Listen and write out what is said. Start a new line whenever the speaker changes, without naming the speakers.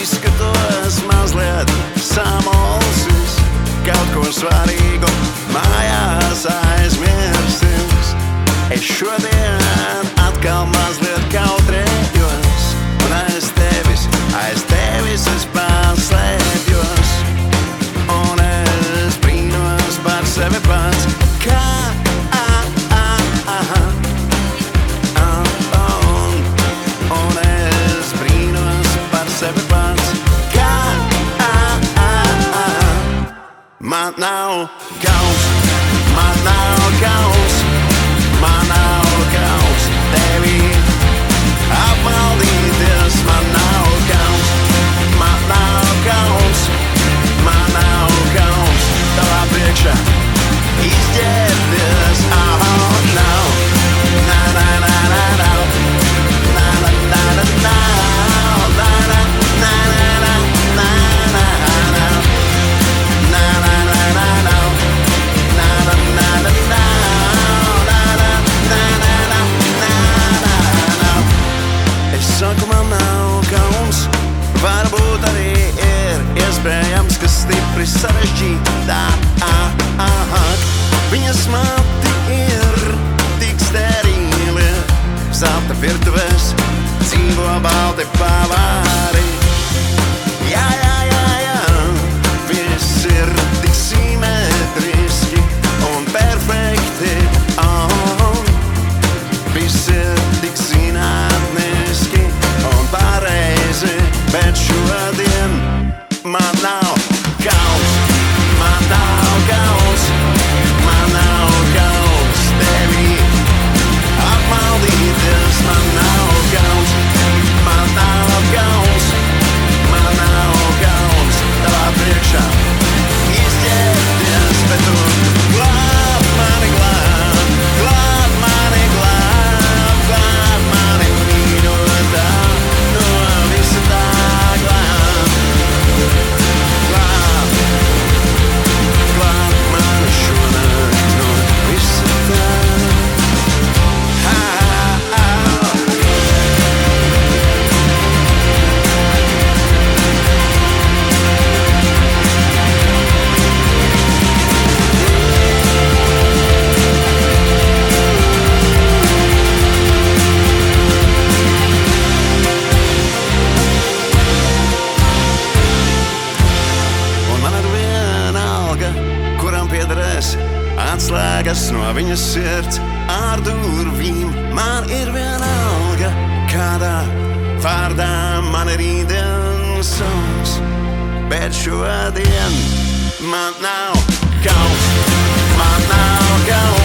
Izskatos mazliet samulsis, kaut ko svarīgu mājās aizmirsis. Es šodien atkal mazliet kautrējos, un aiz tevis es paslēpjos. Un es brīnos par sevi pats, kā un es brīnos par sevi pats, kā man nav kauns, man nav kauns, man nav kauns tevi apmaldīties, man nav kauns, man nav kauns, man nav kauns tavā priekšā izģērbties. Oh, nav, na, na, na, na, nav, na, na, na, na, nav, na, na, na, na, na, na, nav, na, na, na, na, nav, na, na, na, na, nav, na, na, na, na, na, nav. Es saku, man nav kauns, varbūt arī ir iespējams, ka stipri sarežģītā. Viņas mati ir tik sterīli, zelta virtuves dzīvo balti pavāri. Jā, jā, jā, jā, viss ir tik simetriski un perfekti. Viss ir tik zinātniski un pareizi, bet šodien man nav kauns, man nav kauns, man nav kauns tevi apmaldīties, man nav kauns, man nav kauns, man nav kauns tavā priekšā izģērbties, bet tu glāb mani, glāb, glāb mani, glāb, glāb mani mīļotā, no visa tā glāb, glāb, glāb mani šonakt no visa tā. Un man ir viena alga, kuram piederēs atslēgas no viņas sirds ar durvīm. Man ir viena alga, kādā vārdā man ir rītdienas suns, bet šodien man nav kauns, man nav kauns.